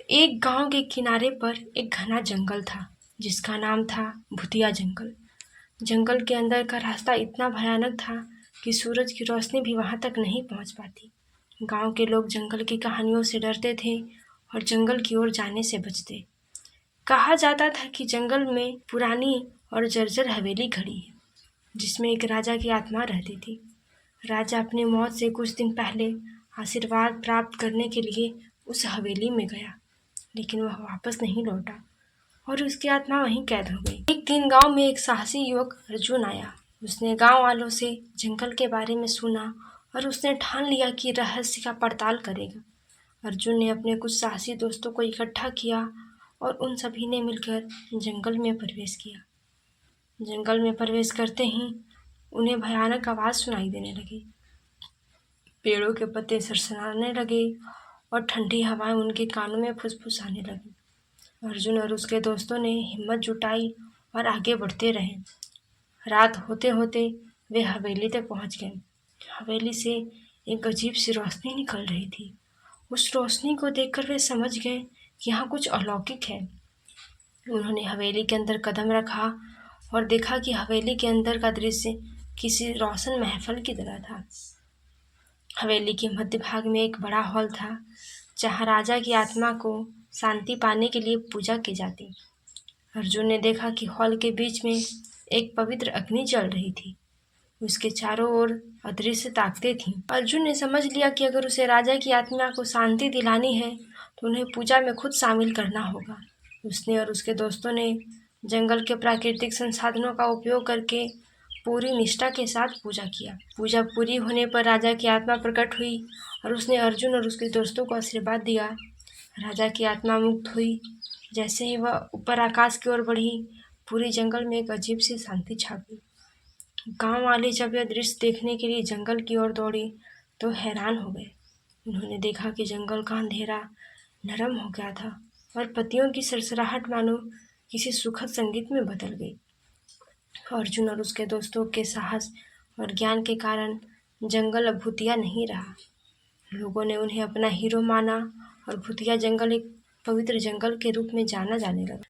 एक गांव के किनारे पर एक घना जंगल था जिसका नाम था भूतिया जंगल। जंगल के अंदर का रास्ता इतना भयानक था कि सूरज की रोशनी भी वहां तक नहीं पहुंच पाती। गांव के लोग जंगल की कहानियों से डरते थे और जंगल की ओर जाने से बचते। कहा जाता था कि जंगल में पुरानी और जर्जर हवेली खड़ी है जिसमें एक राजा की आत्मा रहती थी। राजा अपनी मौत से कुछ दिन पहले आशीर्वाद प्राप्त करने के लिए उस हवेली में गया, लेकिन वह वापस नहीं लौटा और उसकी आत्मा वहीं कैद हो गई। एक दिन गांव में एक साहसी युवक अर्जुन आया। उसने गांव वालों से जंगल के बारे में सुना और उसने ठान लिया कि रहस्य का पड़ताल करेगा। अर्जुन ने अपने कुछ साहसी दोस्तों को इकट्ठा किया और उन सभी ने मिलकर जंगल में प्रवेश किया। जंगल में प्रवेश करते ही उन्हें भयानक आवाज सुनाई देने लगी। पेड़ों के पत्ते सरसराने लगे और ठंडी हवाएं उनके कानों में फुसफुसाने लगी। अर्जुन और उसके दोस्तों ने हिम्मत जुटाई और आगे बढ़ते रहे। रात होते होते वे हवेली तक पहुंच गए। हवेली से एक अजीब सी रोशनी निकल रही थी। उस रोशनी को देखकर वे समझ गए कि यहाँ कुछ अलौकिक है। उन्होंने हवेली के अंदर कदम रखा और देखा कि हवेली के अंदर का दृश्य किसी रोशन महफल की तरह था। हवेली के मध्य भाग में एक बड़ा हॉल था जहाँ राजा की आत्मा को शांति पाने के लिए पूजा की जाती। अर्जुन ने देखा कि हॉल के बीच में एक पवित्र अग्नि जल रही थी। उसके चारों ओर अदृश्य ताकतें थीं। अर्जुन ने समझ लिया कि अगर उसे राजा की आत्मा को शांति दिलानी है तो उन्हें पूजा में खुद शामिल करना होगा। उसने और उसके दोस्तों ने जंगल के प्राकृतिक संसाधनों का उपयोग करके पूरी निष्ठा के साथ पूजा किया। पूजा पूरी होने पर राजा की आत्मा प्रकट हुई और उसने अर्जुन और उसके दोस्तों को आशीर्वाद दिया। राजा की आत्मा मुक्त हुई। जैसे ही वह ऊपर आकाश की ओर बढ़ी, पूरी जंगल में एक अजीब सी शांति छा गई। गांव वाले जब यह दृश्य देखने के लिए जंगल की ओर दौड़े तो हैरान हो गए। उन्होंने देखा कि जंगल का अंधेरा नरम हो गया था और पत्तियों की सरसराहट मानो किसी सुखद संगीत में बदल गई। अर्जुन और उसके दोस्तों के साहस और ज्ञान के कारण जंगल अब भूतिया नहीं रहा। लोगों ने उन्हें अपना हीरो माना और भूतिया जंगल एक पवित्र जंगल के रूप में जाना जाने लगा।